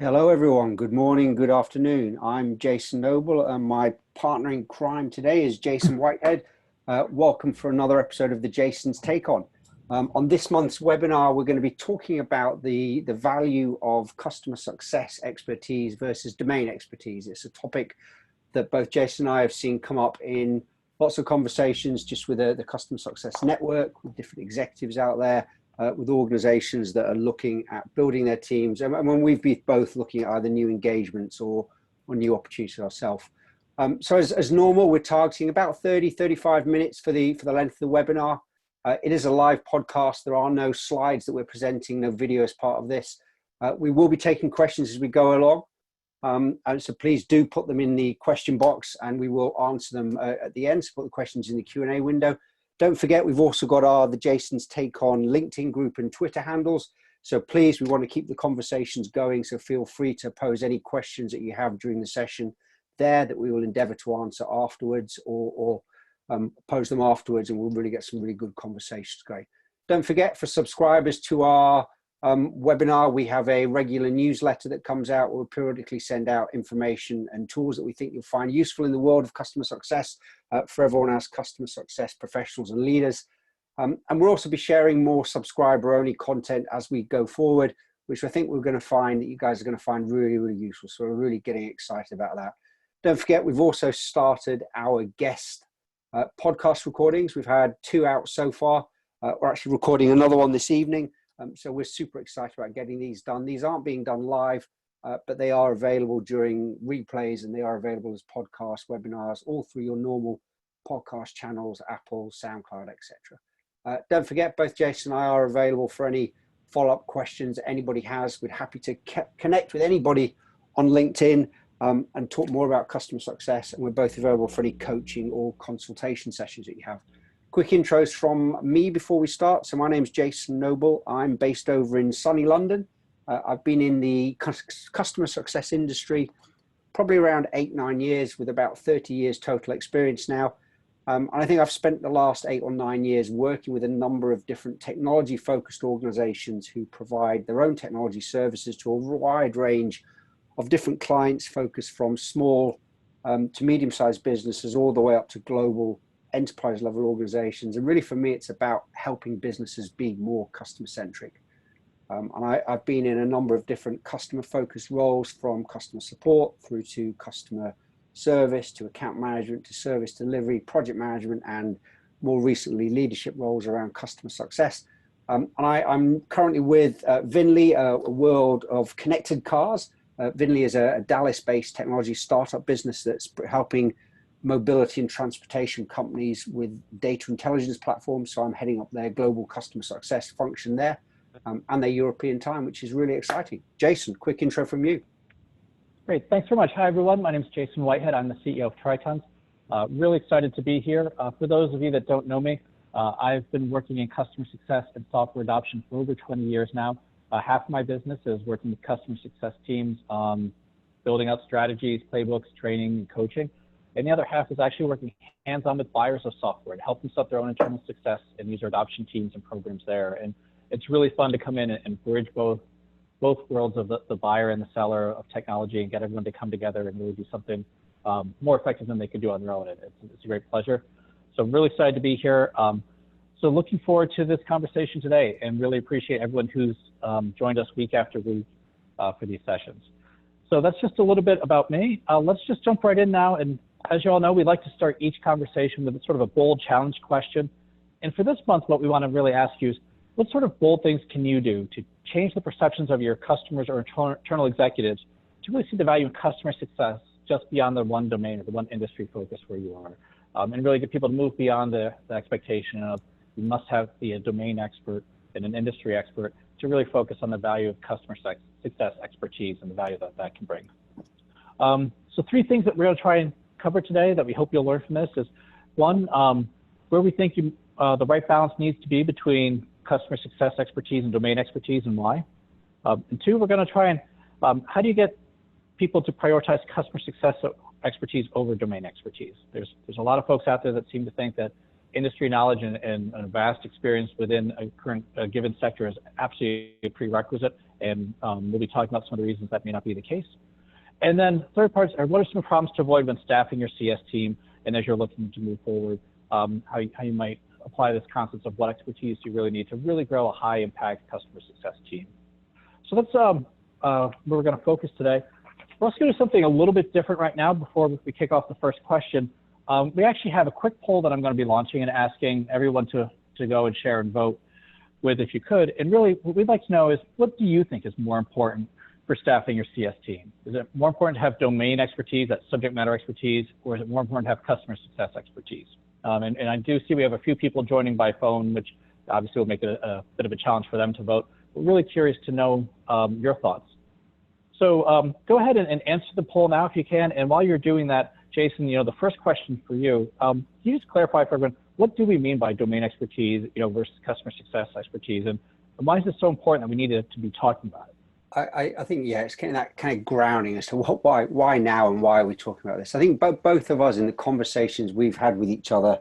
Hello, everyone. Good morning, good afternoon. I'm Jason Noble, and my partner in crime today is Jason Whitehead. Welcome for another episode of the Jason's Take On this month's webinar, we're going to be talking about the value of customer success expertise versus domain expertise. It's a topic that both Jason and I have seen come up in lots of conversations just with the customer success network, with different executives out there, with organizations that are looking at building their teams, and when we've been both looking at either new engagements or new opportunities ourselves. So as normal, we're targeting about 35 minutes for the length of the webinar. It is a live podcast. There are no slides that we're presenting, no video as part of this. We will be taking questions as we go along. And so please do put them in the question box and we will answer them at the end. So put the questions in the Q&A window. Don't forget, we've also got the Jason's Take On LinkedIn group and Twitter handles. So please, we want to keep the conversations going. So feel free to pose any questions that you have during the session there that we will endeavor to answer afterwards or pose them afterwards, and we'll really get some really good conversations going. Don't forget, for subscribers to our webinar, we have a regular newsletter that comes out. We'll periodically send out information and tools that we think you'll find useful in the world of customer success for everyone as customer success professionals and leaders. And we'll also be sharing more subscriber-only content as we go forward, which I think we're going to find that you guys are going to find really, really useful. So we're really getting excited about that. Don't forget, we've also started our guest podcast recordings. We've had 2 out so far. We're actually recording another one this evening. So we're super excited about getting these done. These aren't being done live, but they are available during replays, and they are available as podcasts, webinars, all through your normal podcast channels, Apple, SoundCloud, etc. Don't forget, both Jason and I are available for any follow-up questions anybody has. We're happy to connect with anybody on LinkedIn and talk more about customer success. And we're both available for any coaching or consultation sessions that you have. Quick intros from me before we start. So my name's Jason Noble. I'm based over in sunny London. I've been in the customer success industry probably around 8-9 years, with about 30 years total experience now. And I think I've spent the last 8 or 9 years working with a number of different technology-focused organizations who provide their own technology services to a wide range of different clients, focused from small to medium-sized businesses all the way up to global enterprise level organizations. And really, for me, it's about helping businesses be more customer centric. And I've been in a number of different customer focused roles, from customer support through to customer service, to account management, to service delivery, project management, and more recently leadership roles around customer success. And I'm currently with Vinly, a world of connected cars. Vinly is a Dallas-based technology startup business that's helping mobility and transportation companies with data intelligence platforms. So I'm heading up their global customer success function there, and their European time, which is really exciting. Jason, quick intro from you. Great, thanks very much. Hi everyone, my name is Jason Whitehead. I'm the CEO of Tritons. Really excited to be here. For those of you that don't know me, I've been working in customer success and software adoption for over 20 years now. Half of my business is working with customer success teams, building up strategies, playbooks, training, and coaching. And the other half is actually working hands-on with buyers of software to help them set their own internal success and user adoption teams and programs there. And it's really fun to come in and bridge both worlds of the buyer and the seller of technology, and get everyone to come together and really do something more effective than they could do on their own. It's a great pleasure. So I'm really excited to be here. So looking forward to this conversation today, and really appreciate everyone who's joined us week after week for these sessions. So that's just a little bit about me. Let's just jump right in now. And as you all know, we like to start each conversation with sort of a bold challenge question. And for this month, what we want to really ask you is, what sort of bold things can you do to change the perceptions of your customers or internal executives to really see the value of customer success just beyond the one domain or the one industry focus where you are, and really get people to move beyond the expectation of you must be a domain expert and an industry expert to really focus on the value of customer success expertise and the value that can bring. So 3 things that we're going to try and cover today that we hope you'll learn from this is, 1, where we think the right balance needs to be between customer success expertise and domain expertise, and why. And 2, we're going to try and how do you get people to prioritize customer success expertise over domain expertise? There's a lot of folks out there that seem to think that industry knowledge and a vast experience within a given sector is absolutely a prerequisite, and we'll be talking about some of the reasons that may not be the case. And then third part is, what are some problems to avoid when staffing your CS team, and as you're looking to move forward, how you might apply this concept of what expertise you really need to really grow a high impact customer success team. So that's where we're going to focus today. Let's go to something a little bit different right now before we kick off the first question. We actually have a quick poll that I'm going to be launching and asking everyone to go and share and vote with, if you could. And really what we'd like to know is, what do you think is more important for staffing your CS team? Is it more important to have domain expertise, that subject matter expertise, or is it more important to have customer success expertise? And I do see we have a few people joining by phone, which obviously will make it a bit of a challenge for them to vote. We're really curious to know your thoughts. So go ahead and answer the poll now if you can. And while you're doing that, Jason, the first question for you, can you just clarify for everyone, what do we mean by domain expertise, versus customer success expertise? And why is it so important that we need to be talking about it? I think, yeah, it's kind of grounding as to why now and why are we talking about this. I think both of us, in the conversations we've had with each other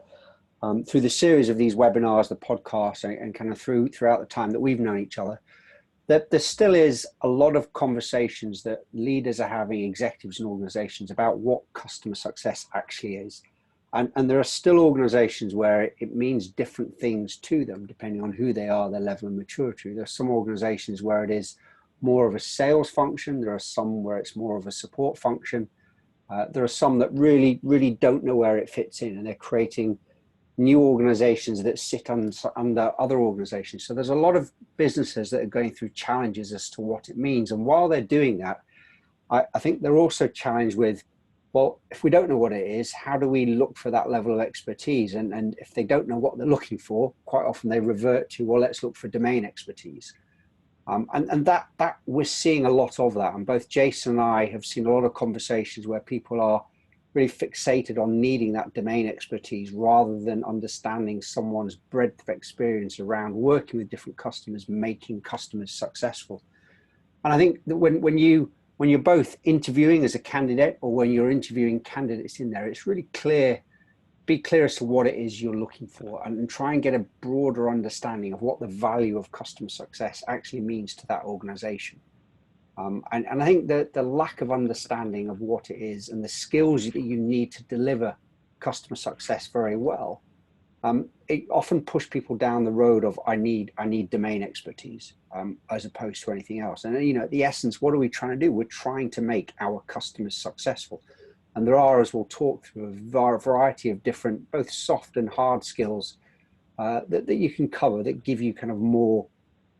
through the series of these webinars, the podcasts, and kind of throughout the time that we've known each other, that there still is a lot of conversations that leaders are having, executives and organizations, about what customer success actually is. And there are still organizations where it means different things to them, depending on who they are, their level of maturity. There are some organizations where it is more of a sales function. There are some where it's more of a support function. There are some that really don't know where it fits in, and they're creating new organizations that sit under other organizations. So there's a lot of businesses that are going through challenges as to what it means. And while they're doing that, I think they're also challenged with, well, if we don't know what it is, how do we look for that level of expertise? And if they don't know what they're looking for, quite often they revert to, well, let's look for domain expertise. And that we're seeing a lot of that. And both Jason and I have seen a lot of conversations where people are really fixated on needing that domain expertise rather than understanding someone's breadth of experience around working with different customers, making customers successful. And I think that when you're both interviewing as a candidate, or when you're interviewing candidates in there, it's really be clear as to what it is you're looking for, and try and get a broader understanding of what the value of customer success actually means to that organization. And I think that the lack of understanding of what it is and the skills that you need to deliver customer success very well, it often push people down the road of, I need domain expertise, as opposed to anything else. And at the essence, what are we trying to do? We're trying to make our customers successful. And there are, as we'll talk through, a variety of different, both soft and hard skills that you can cover that give you kind of more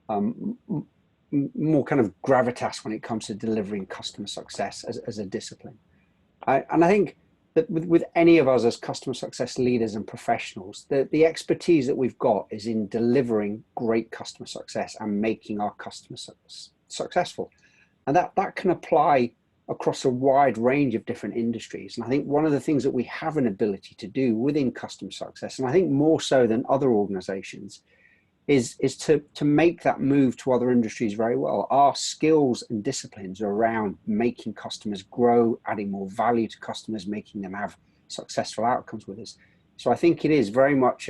kind of gravitas when it comes to delivering customer success as a discipline. And I think that with any of us as customer success leaders and professionals, the expertise that we've got is in delivering great customer success and making our customers successful. And that can apply across a wide range of different industries. And I think one of the things that we have an ability to do within customer success, and I think more so than other organizations, is to make that move to other industries very well. Our skills and disciplines are around making customers grow, adding more value to customers, making them have successful outcomes with us. So I think it is very much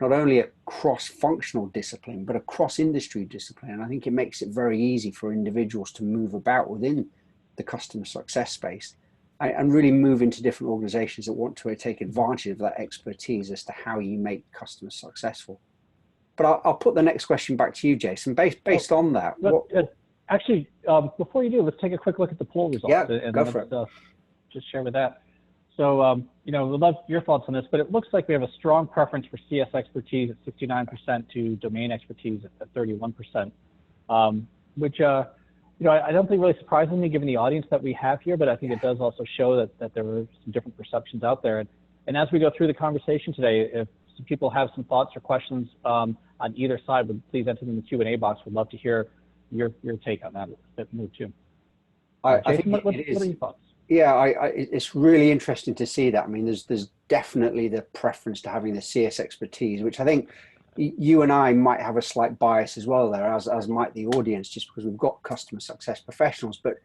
not only a cross-functional discipline, but a cross-industry discipline. And I think it makes it very easy for individuals to move about within the customer success space and really move into different organizations that want to take advantage of that expertise as to how you make customers successful. But I'll put the next question back to you, Jason. Based on that, actually, before you do, let's take a quick look at the poll results. Yeah, and go for it. Just share with that. So, we'd love your thoughts on this, but it looks like we have a strong preference for CS expertise at 69% to domain expertise at 31%, which, I don't think really surprising me given the audience that we have here, but I think it does also show that there are some different perceptions out there. And as we go through the conversation today, if some people have some thoughts or questions on either side, please enter them in the Q&A box. We'd love to hear your take on that move too. Jason, what are your thoughts? Yeah, it's really interesting to see that. I mean, there's definitely the preference to having the CS expertise, which I think you and I might have a slight bias as well there, as might the audience, just because we've got customer success professionals. But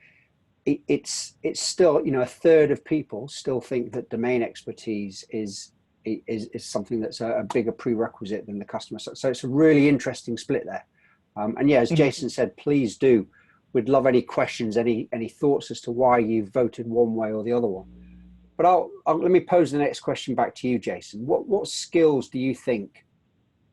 it's still, a third of people still think that domain expertise is is something that's a bigger prerequisite than the customer. So it's a really interesting split there. And yeah, as Jason said, please do. We'd love any questions, any thoughts as to why you voted one way or the other one. But let me pose the next question back to you, Jason. What skills do you think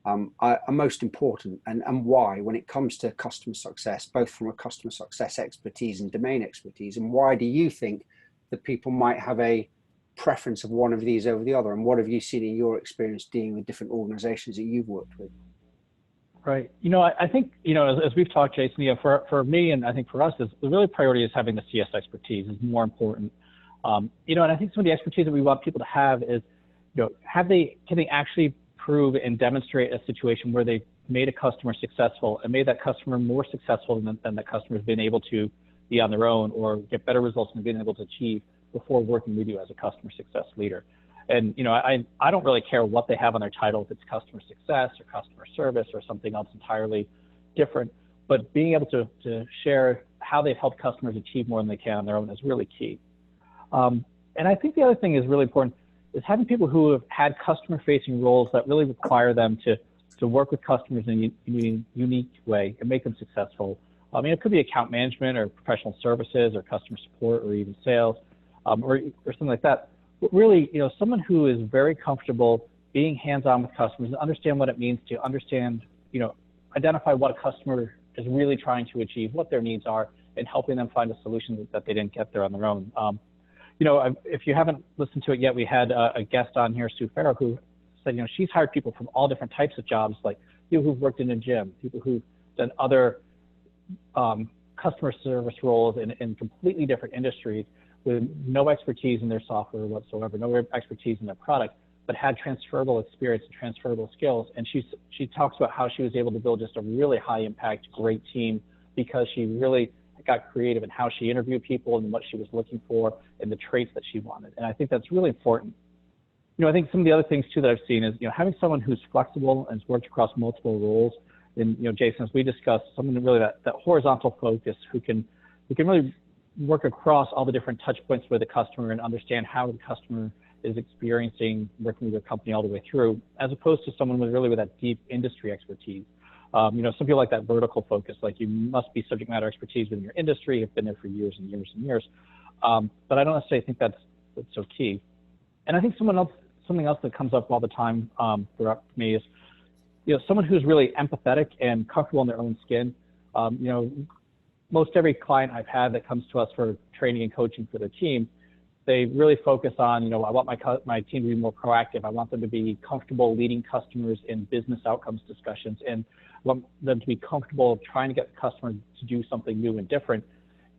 are most important, and why, when it comes to customer success, both from a customer success expertise and domain expertise? And why do you think that people might have a preference of one of these over the other? And what have you seen in your experience dealing with different organizations that you've worked with? Right. I think, as we've talked, Jason, for me, and I think for us, the really priority is having the CS expertise is more important. And I think some of the expertise that we want people to have is, can they actually prove and demonstrate a situation where they made a customer successful and made that customer more successful than the customer's been able to be on their own, or get better results than been able to achieve before working with you as a customer success leader. And I don't really care what they have on their title, if it's customer success or customer service or something else entirely different, but being able to share how they've helped customers achieve more than they can on their own is really key. And I think the other thing is really important is having people who have had customer-facing roles that really require them to work with customers in a unique way and make them successful. It could be account management or professional services or customer support or even sales or something like that. But really, someone who is very comfortable being hands-on with customers and understand what it means to understand, identify what a customer is really trying to achieve, what their needs are, and helping them find a solution that they didn't get there on their own. If you haven't listened to it yet, we had a guest on here, Sue Farrow, who said, she's hired people from all different types of jobs, like people who've worked in a gym, people who've done other customer service roles in completely different industries with no expertise in their software whatsoever, no expertise in their product, but had transferable experience and transferable skills. And she talks about how she was able to build just a really high impact, great team because she really got creative in how she interviewed people and what she was looking for and the traits that she wanted. And I think that's really important. I think some of the other things too that I've seen is, having someone who's flexible and has worked across multiple roles. And, Jason, as we discussed, someone really that horizontal focus who can really work across all the different touch points with the customer and understand how the customer is experiencing working with your company all the way through, as opposed to someone with that deep industry expertise. Some people like that vertical focus, like you must be subject matter expertise within your industry, have been there for years and years and years. But I don't necessarily think that's so key. And I think something else that comes up all the time for me is, someone who's really empathetic and comfortable in their own skin. Most every client I've had that comes to us for training and coaching for their team, they really focus on, I want my team to be more proactive. I want them to be comfortable leading customers in business outcomes discussions, and I want them to be comfortable trying to get the customer to do something new and different.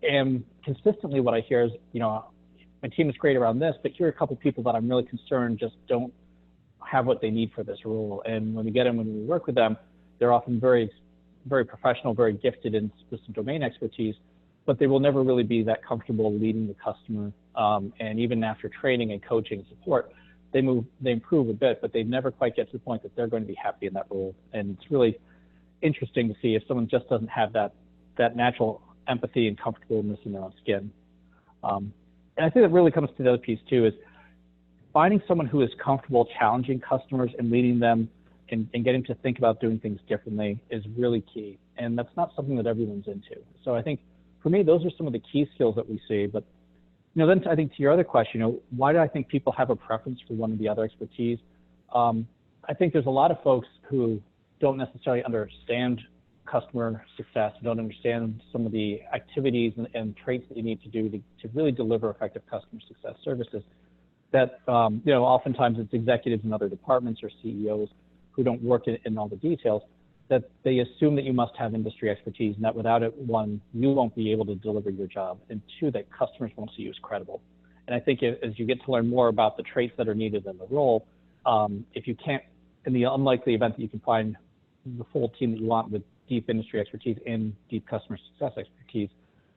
And consistently what I hear is, my team is great around this, but here are a couple of people that I'm really concerned just don't have what they need for this role. And when we work with them, they're often very, very professional, very gifted in some domain expertise, but they will never really be that comfortable leading the customer. And even after training and coaching and support, they improve a bit, but they never quite get to the point that they're going to be happy in that role. And it's really interesting to see if someone just doesn't have that natural empathy and comfortableness in their own skin. And I think that really comes to the other piece too, is finding someone who is comfortable challenging customers and leading them and getting to think about doing things differently is really key. And that's not something that everyone's into. So I think for me, those are some of the key skills that we see. But then I think to your other question, why do I think people have a preference for one or the other expertise? I think there's a lot of folks who don't necessarily understand customer success, don't understand some of the activities and traits that you need to do to really deliver effective customer success services. That oftentimes it's executives in other departments or CEOs who don't work in all the details, that they assume that you must have industry expertise, and that without it, one, you won't be able to deliver your job, and two, that customers won't see you as credible. And I think as you get to learn more about the traits that are needed in the role, if you can't, in the unlikely event that you can find the full team that you want with deep industry expertise and deep customer success expertise,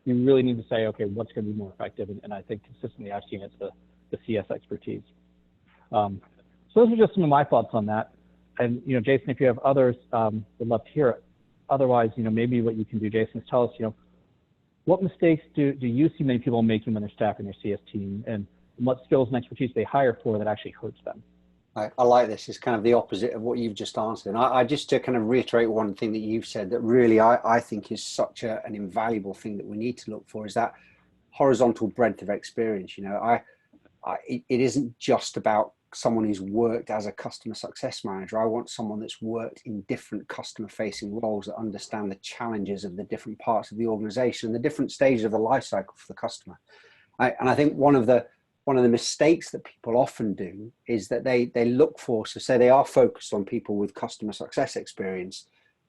you really need to say, okay, what's going to be more effective? And I think consistently I've seen it's the CS expertise. So those are just some of my thoughts on that. And, Jason, if you have others, would love to hear it. Otherwise, maybe what you can do, Jason, is tell us, what mistakes do you see many people making when they're staffing their CS team, and what skills and expertise they hire for that actually hurts them? I like this. It's kind of the opposite of what you've just answered. And I just to kind of reiterate one thing that you've said that really I think is such an invaluable thing that we need to look for is that horizontal breadth of experience. It isn't just about someone who's worked as a customer success manager. I want someone that's worked in different customer facing roles that understand the challenges of the different parts of the organization and the different stages of the life cycle for the customer. And I think one of the mistakes that people often do is that they look for, so say they are focused on people with customer success experience,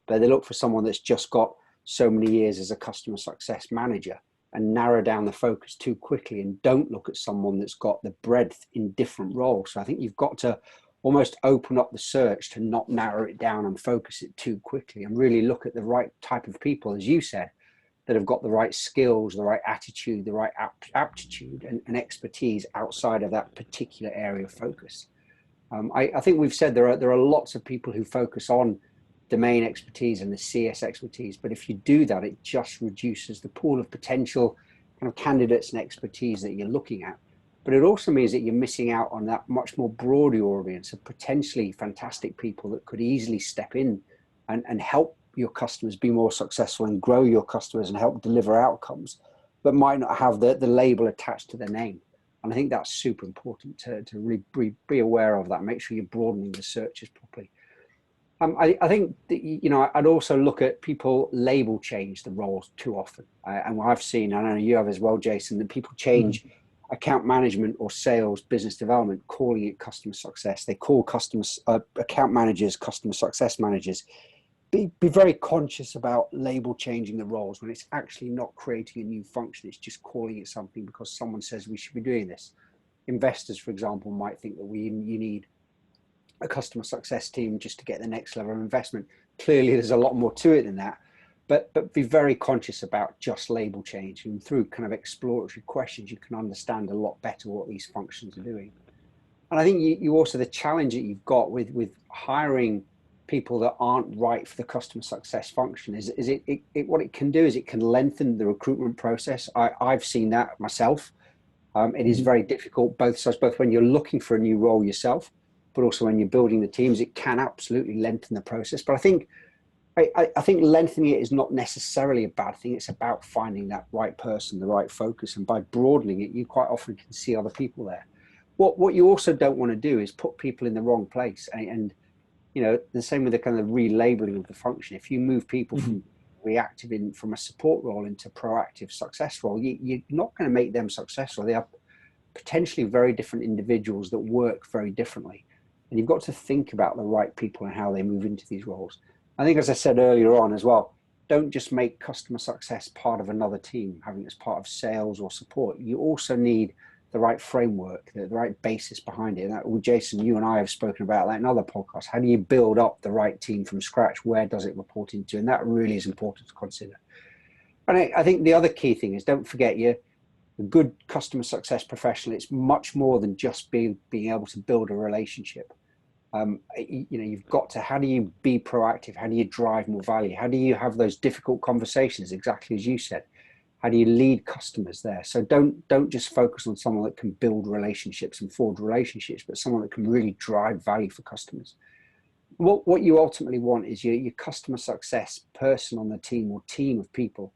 but they look for someone that's just got so many years as a customer success manager and narrow down the focus too quickly and don't look at someone that's got the breadth in different roles. So I think you've got to almost open up the search to not narrow it down and focus it too quickly and really look at the right type of people, as you said, that have got the right skills, the right attitude, the right aptitude and expertise outside of that particular area of focus. I think we've said there are lots of people who focus on domain expertise and the CS expertise, but if you do that, it just reduces the pool of potential kind of candidates and expertise that you're looking at. But it also means that you're missing out on that much more broader audience of potentially fantastic people that could easily step in and help your customers be more successful and grow your customers and help deliver outcomes, but might not have the label attached to their name. And I think that's super important to really be aware of that. Make sure you're broadening the searches properly. I think that, I'd also look at people label change the roles too often. And what I've seen, I know you have as well, Jason, that people change account management or sales, business development, calling it customer success. They call account managers customer success managers. Be very conscious about label changing the roles when it's actually not creating a new function. It's just calling it something because someone says we should be doing this. Investors, for example, might think that you need a customer success team just to get the next level of investment. Clearly, there's a lot more to it than that. But be very conscious about just label change. And through kind of exploratory questions, you can understand a lot better what these functions are doing. And I think you also, the challenge that you've got with hiring people that aren't right for the customer success function is what it can do is it can lengthen the recruitment process. I've seen that myself. It is very difficult, both when you're looking for a new role yourself, but also when you're building the teams. It can absolutely lengthen the process. But I think lengthening it is not necessarily a bad thing. It's about finding that right person, the right focus, and by broadening it, you quite often can see other people there. What you also don't want to do is put people in the wrong place and the same with the kind of relabeling of the function. If you move people from reactive from a support role into proactive success role, you're not going to make them successful. They are potentially very different individuals that work very differently. And you've got to think about the right people and how they move into these roles. I think, as I said earlier on as well, don't just make customer success part of another team, having it as part of sales or support. You also need the right framework, the right basis behind it. And that, Jason, you and I have spoken about that in other podcasts. How do you build up the right team from scratch? Where does it report into? And that really is important to consider. And I think the other key thing is, don't forget, you're a good customer success professional. It's much more than just being able to build a relationship. You've got to, how do you be proactive? How do you drive more value? How do you have those difficult conversations, exactly as you said? How do you lead customers there? So don't just focus on someone that can build relationships and forge relationships, but someone that can really drive value for customers. What you ultimately want is your customer success person on the team or team of people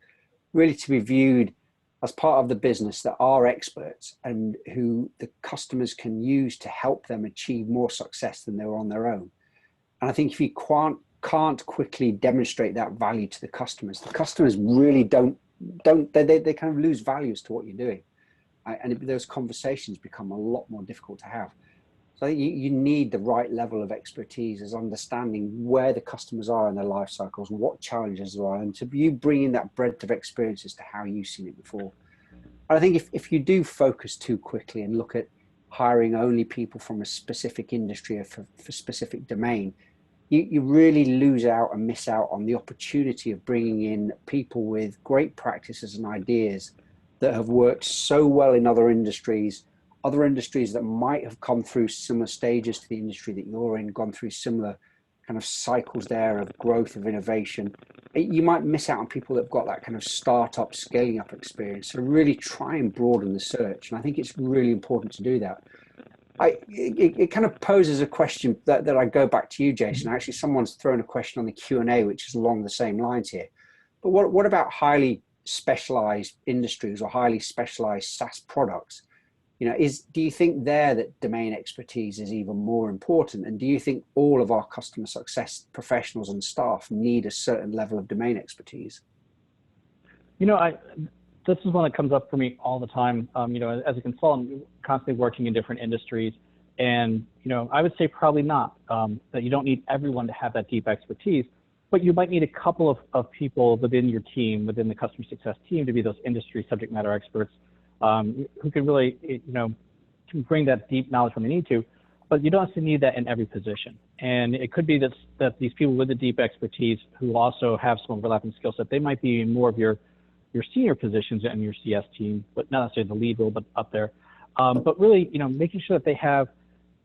really to be viewed as part of the business that are experts and who the customers can use to help them achieve more success than they're on their own. And I think if you can't quickly demonstrate that value to the customers really don't they kind of lose value as to what you're doing, and those conversations become a lot more difficult to have. So I think you need the right level of expertise as understanding where the customers are in their life cycles, what challenges there are, and to you bringing that breadth of experiences to how you've seen it before. And I think if you do focus too quickly and look at hiring only people from a specific industry or for specific domain, you really lose out and miss out on the opportunity of bringing in people with great practices and ideas that have worked so well in other industries that might have come through similar stages to the industry that you're in, gone through similar kind of cycles there of growth, of innovation. You might miss out on people that have got that kind of startup, scaling up experience. So really try and broaden the search. And I think it's really important to do that. It kind of poses a question that I go back to you, Jason. Actually, someone's thrown a question on the Q&A, which is along the same lines here. But what about highly specialized industries or highly specialized SaaS products? You know, do you think there that domain expertise is even more important? And do you think all of our customer success professionals and staff need a certain level of domain expertise? You know, this is one that comes up for me all the time. You know, as a consultant, I'm constantly working in different industries, and you know, I would say probably not. That you don't need everyone to have that deep expertise, but you might need a couple of people within your team, within the customer success team, to be those industry subject matter experts who can really, you know, can bring that deep knowledge when they need to. But you don't have to need that in every position. And it could be that these people with the deep expertise who also have some overlapping skill set, they might be in more of your senior positions in your CS team, but not necessarily the lead role, but up there. But really, you know, making sure that they have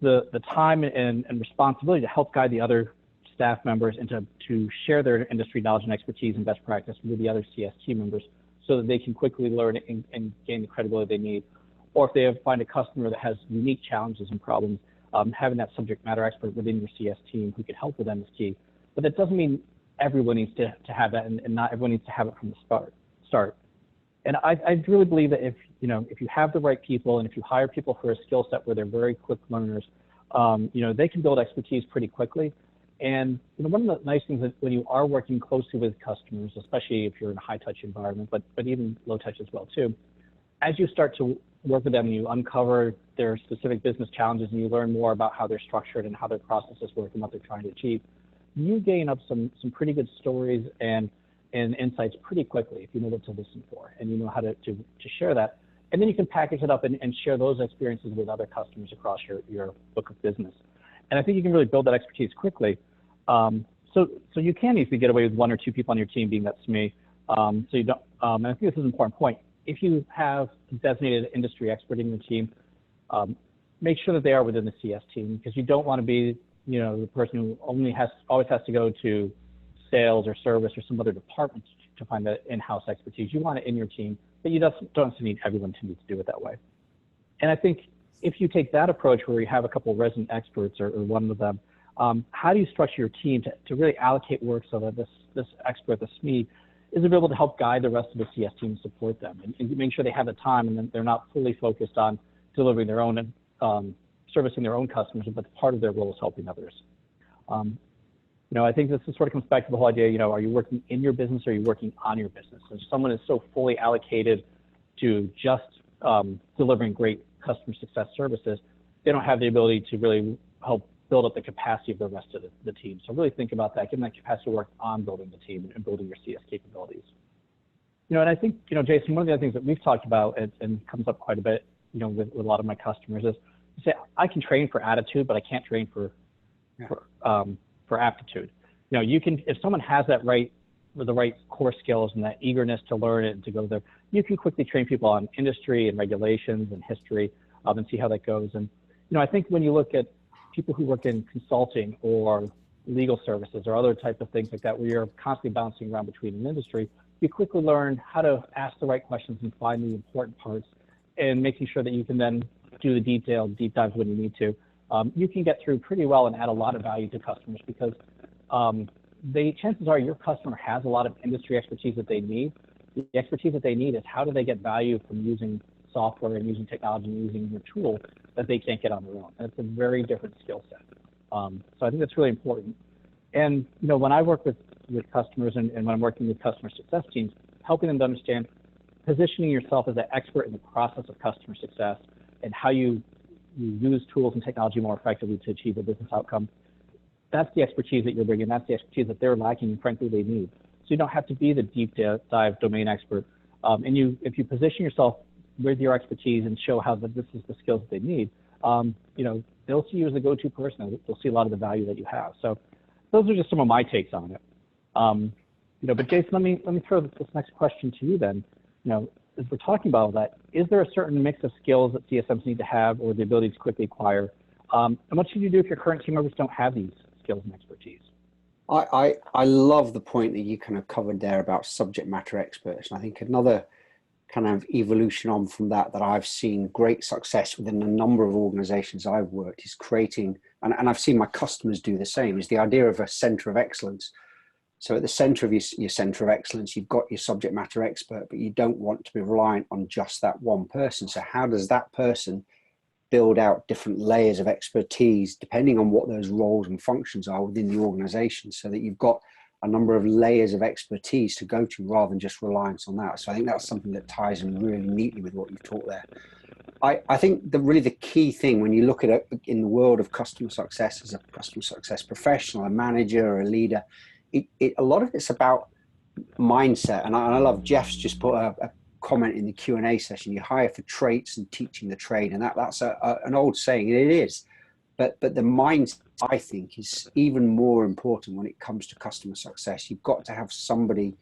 the time and responsibility to help guide the other staff members and to share their industry knowledge and expertise and best practice with the other CS team members so that they can quickly learn and gain the credibility they need. Or if they find a customer that has unique challenges and problems, having that subject matter expert within your CS team who can help with them is key. But that doesn't mean everyone needs to have that, and not everyone needs to have it from the start. And I really believe that if you have the right people, and if you hire people for a skill set where they're very quick learners, you know, they can build expertise pretty quickly. And you know, one of the nice things that when you are working closely with customers, especially if you're in a high touch environment, but even low touch as well too, as you start to work with them and you uncover their specific business challenges and you learn more about how they're structured and how their processes work and what they're trying to achieve, you gain up some pretty good stories and insights pretty quickly if you know what to listen for and you know how to share that. And then you can package it up and share those experiences with other customers across your book of business. And I think you can really build that expertise quickly. So you can easily get away with one or two people on your team being that SME. So you don't, and I think this is an important point. If you have a designated industry expert in your team, make sure that they are within the CS team, because you don't want to be, you know, the person who always has to go to sales or service or some other department to find that in-house expertise. You want it in your team, but you don't need everyone to do it that way. And I think if you take that approach where you have a couple of resident experts or one of them, how do you structure your team to really allocate work so that this expert, the SME, is able to help guide the rest of the CS team and support them and make sure they have the time and then they're not fully focused on delivering their own and servicing their own customers, but part of their role is helping others. You know, I think this sort of comes back to the whole idea, you know, are you working in your business or are you working on your business? If someone is so fully allocated to just delivering great customer success services, they don't have the ability to really help build up the capacity of the rest of the team. So really think about that, give them that capacity to work on building the team and building your CS capabilities. You know, and I think, you know, Jason, one of the other things that we've talked about and comes up quite a bit, you know, with a lot of my customers is, say, I can train for attitude, but I can't train for aptitude. You know, you can, if someone has that the right core skills and that eagerness to learn it and to go there, you can quickly train people on industry and regulations and history and see how that goes. And, you know, I think when you look at people who work in consulting or legal services or other types of things like that, where you're constantly bouncing around between an industry, you quickly learn how to ask the right questions and find the important parts and making sure that you can then do the deep dives when you need to. You can get through pretty well and add a lot of value to customers because the chances are your customer has a lot of industry expertise that they need. The expertise that they need is how do they get value from using software and using technology and using your tool that they can't get on their own. And it's a very different skill set. So I think that's really important. And you know, when I work with customers and when I'm working with customer success teams, helping them to understand positioning yourself as an expert in the process of customer success and how you use tools and technology more effectively to achieve a business outcome. That's the expertise that you're bringing. That's the expertise that they're lacking and frankly they need. So you don't have to be the deep dive domain expert. And if you position yourself with your expertise and show how this is the skills that they need, you know, they'll see you as the go-to person. They'll see a lot of the value that you have. So those are just some of my takes on it. You know, but Jason, let me throw this next question to you then. You know, as we're talking about all that, is there a certain mix of skills that CSMs need to have or the ability to quickly acquire? And what should you do if your current team members don't have these skills and expertise? I love the point that you kind of covered there about subject matter experts. And I think another kind of evolution on from that I've seen great success within a number of organizations I've worked is creating, and I've seen my customers do the same, is the idea of a center of excellence. So at the center of your center of excellence, you've got your subject matter expert, but you don't want to be reliant on just that one person. So how does that person build out different layers of expertise depending on what those roles and functions are within the organization, so that you've got a number of layers of expertise to go to rather than just reliance on that. So I think that's something that ties in really neatly with what you've taught there. I think really the key thing when you look at it in the world of customer success as a customer success professional, a manager or a leader, a lot of it's about mindset. And I love Jeff's just put a comment in the Q&A session. You hire for traits and teaching the trade. And that's an old saying, and it is. But the mindset, I think, is even more important when it comes to customer success. You've got to have somebody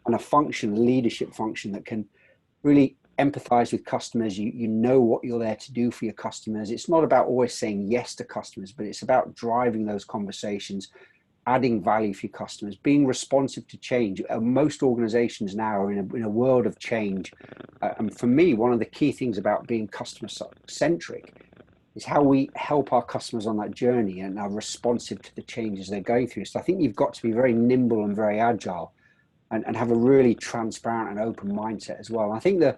and a function, a leadership function that can really empathize with customers. You know what you're there to do for your customers. It's not about always saying yes to customers, but it's about driving those conversations, adding value for your customers, being responsive to change. Most organizations now are in a world of change. And for me, one of the key things about being customer centric is how we help our customers on that journey and are responsive to the changes they're going through. So I think you've got to be very nimble and very agile and have a really transparent and open mindset as well. And I think that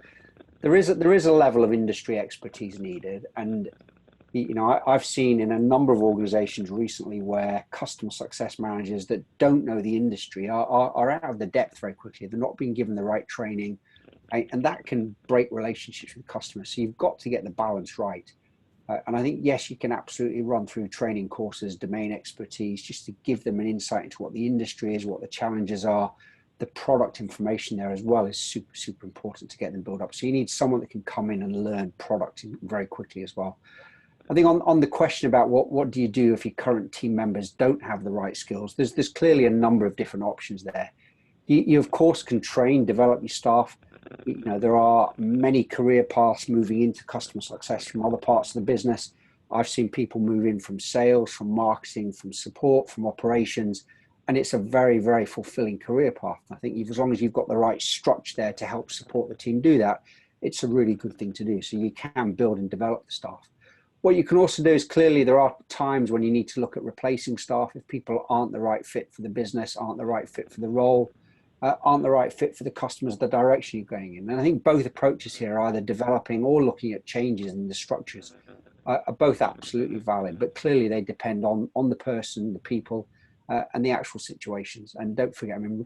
there is a level of industry expertise needed. And I've seen in a number of organizations recently where customer success managers that don't know the industry are out of the depth very quickly. They're not being given the right training, and that can break relationships with customers. So you've got to get the balance right. And I think, yes, you can absolutely run through training courses, domain expertise, just to give them an insight into what the industry is, what the challenges are. The product information there as well is super, super important to get them built up. So you need someone that can come in and learn product very quickly as well. I think on the question about what do you do if your current team members don't have the right skills, there's clearly a number of different options there. You of course can train, develop your staff. There are many career paths moving into customer success from other parts of the business. I've seen people move in from sales, from marketing, from support, from operations, and it's a very, very fulfilling career path. I think as long as you've got the right structure there to help support the team do that, it's a really good thing to do. So you can build and develop the staff. What you can also do is clearly there are times when you need to look at replacing staff if people aren't the right fit for the business, aren't the right fit for the role, aren't the right fit for the customers, the direction you're going in. And I think both approaches here, either developing or looking at changes in the structures, are both absolutely valid, but clearly they depend on the person, the people, and the actual situations. And don't forget, I mean,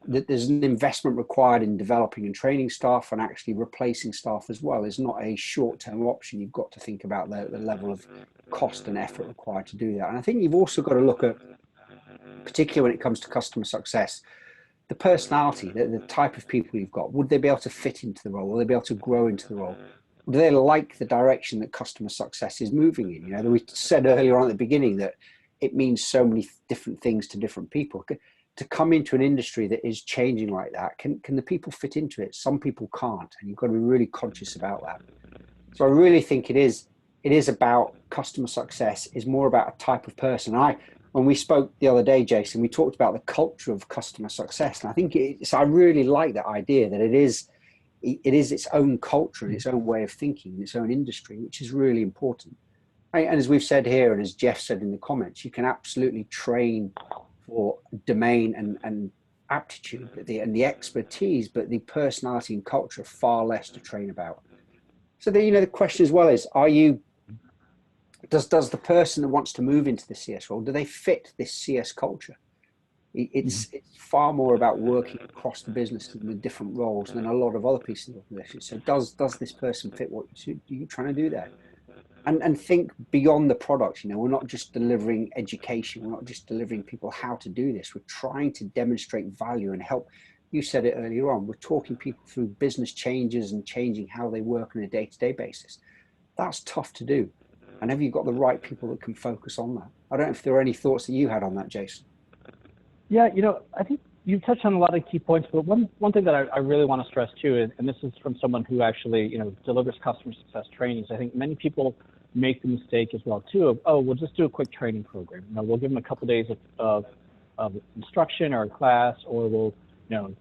there's an investment required in developing and training staff, and actually replacing staff as well is not a short-term option. You've got to think about the level of cost and effort required to do that. And I think you've also got to look at, particularly when it comes to customer success, the personality, the type of people you've got. Would they be able to fit into the role? Will they be able to grow into the role? Do they like the direction that customer success is moving in? We said earlier on at the beginning that it means so many different things to different people. To come into an industry that is changing like that, can the people fit into it? Some people can't, and you've got to be really conscious about that. So I really think it is about customer success is more about a type of person. When we spoke the other day, Jason, we talked about the culture of customer success. And I think I really like that idea that it is its own culture and its own way of thinking, its own industry, which is really important. And as we've said here, and as Jeff said in the comments, you can absolutely train for domain and aptitude and the expertise, but the personality and culture are far less to train about. So the question as well is, does the person that wants to move into the CS role, do they fit this CS culture? It's far more about working across the business with different roles than a lot of other pieces of the organization. So does this person fit what you're trying to do there? And think beyond the product. We're not just delivering education. We're not just delivering people how to do this. We're trying to demonstrate value and help. You said it earlier on. We're talking people through business changes and changing how they work on a day-to-day basis. That's tough to do. And have you got the right people that can focus on that? I don't know if there are any thoughts that you had on that, Jason. Yeah, I think you touched on a lot of key points, but one thing that I really want to stress too, and this is from someone who actually, delivers customer success trainings. I think many people make the mistake as well too of, we'll just do a quick training program. We'll give them a couple of days of instruction or a class, or we'll,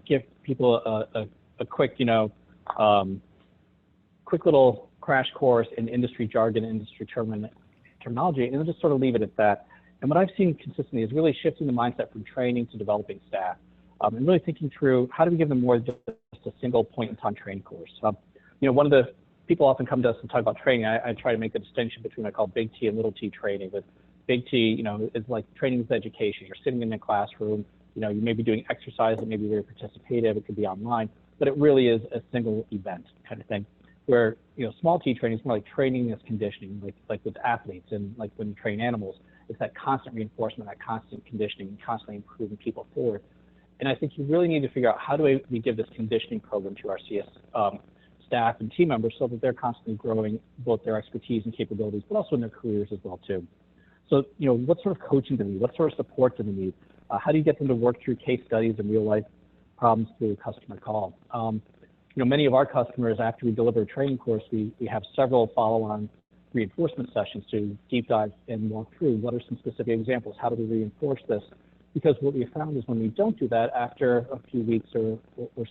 give people a quick, quick little crash course in industry jargon, industry terminology, and then just sort of leave it at that. And what I've seen consistently is really shifting the mindset from training to developing staff, and really thinking through how do we give them more than just a single point in time training course. One of the people often come to us and talk about training. I try to make the distinction between what I call big T and little T training. With big T, is like training is education. You're sitting in a classroom, you may be doing exercise that may be very participative. It could be online, but it really is a single event kind of thing. Where small T training is more like training as conditioning, like with athletes and like when you train animals, it's that constant reinforcement, that constant conditioning, and constantly improving people forward. And I think you really need to figure out how do we give this conditioning program to our CS staff and team members so that they're constantly growing both their expertise and capabilities, but also in their careers as well too. So what sort of coaching do they need? What sort of support do they need? How do you get them to work through case studies and real life problems through a customer call? Many of our customers, after we deliver a training course, we have several follow-on reinforcement sessions to deep dive and walk through what are some specific examples. How do we reinforce this? Because what we found is when we don't do that, after a few weeks or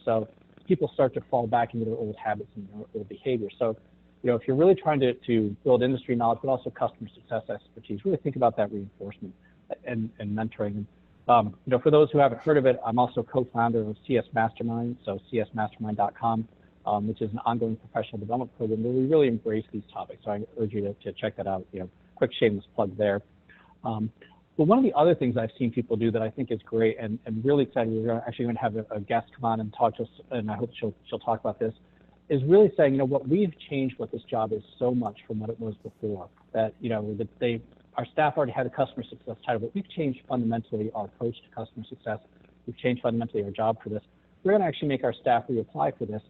so, people start to fall back into their old habits and their old behavior. So, if you're really trying to build industry knowledge, but also customer success expertise, really think about that reinforcement and mentoring. For those who haven't heard of it, I'm also co-founder of CS Mastermind, so csmastermind.com, which is an ongoing professional development program where we really embrace these topics. So I urge you to check that out. Quick shameless plug there. But one of the other things I've seen people do that I think is great and really excited, we're actually going to have a guest come on and talk to us, and I hope she'll talk about this, is really saying, what we've changed with this job is so much from what it was before, that, our staff already had a customer success title, but we've changed fundamentally our approach to customer success. We've changed fundamentally our job for this. We're going to actually make our staff reapply for this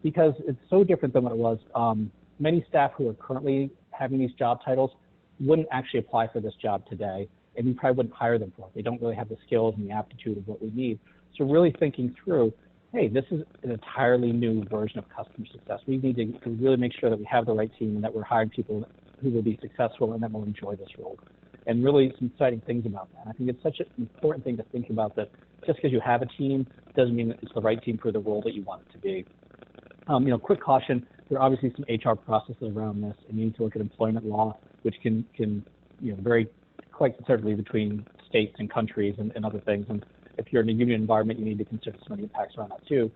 because it's so different than what it was. Many staff who are currently having these job titles wouldn't actually apply for this job today, and we probably wouldn't hire them for it. They don't really have the skills and the aptitude of what we need. So really thinking through, hey, this is an entirely new version of customer success. We need to really make sure that we have the right team and that we're hiring people who will be successful and that will enjoy this role. And really some exciting things about that. I think it's such an important thing to think about, that just because you have a team doesn't mean that it's the right team for the role that you want it to be. Quick caution, there are obviously some HR processes around this, and you need to look at employment law, which can vary quite considerably between states and countries and other things. And if you're in a union environment, you need to consider some of the impacts around that too.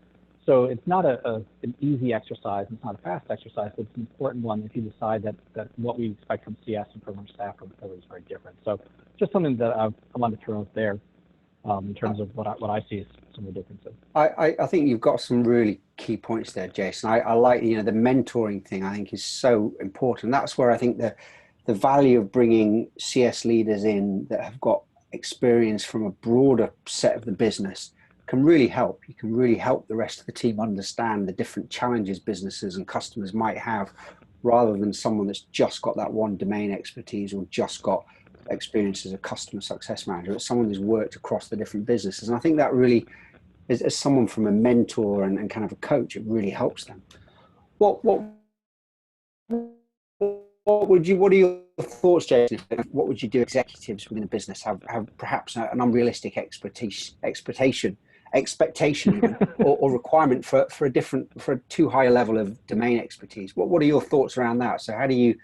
So it's not an easy exercise, it's not a fast exercise, but it's an important one if you decide that what we expect from CS and from our staff is very different. So just something that I wanted to throw out there in terms of what I see as some of the differences. I think you've got some really key points there, Jason. I like, the mentoring thing, I think is so important. That's where I think the value of bringing CS leaders in that have got experience from a broader set of the business can really help. You can really help the rest of the team understand the different challenges businesses and customers might have, rather than someone that's just got that one domain expertise or just got experience as a customer success manager. It's someone who's worked across the different businesses. And I think that really, as someone from a mentor and kind of a coach, it really helps them. What are your thoughts, Jason? What would you do executives within a business have perhaps an unrealistic expectation even, or requirement for a too high a level of domain expertise? What are your thoughts around that? So how do you,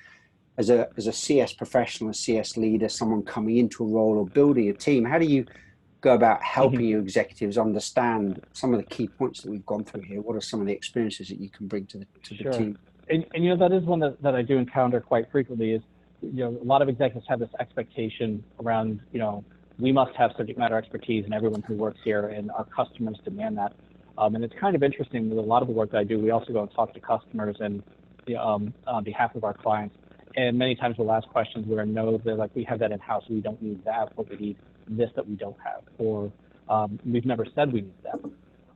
as a CS professional, a CS leader, someone coming into a role or building a team, how do you go about helping your executives understand some of the key points that we've gone through here? What are some of the experiences that you can bring to the team? And that is one that I do encounter quite frequently is, a lot of executives have this expectation around, we must have subject matter expertise and everyone who works here, and our customers demand that. And it's kind of interesting with a lot of the work that I do, we also go and talk to customers and on behalf of our clients. And many times we'll ask questions where no, they're like, we have that in-house, we don't need that, but we need this that we don't have, or we've never said we need that.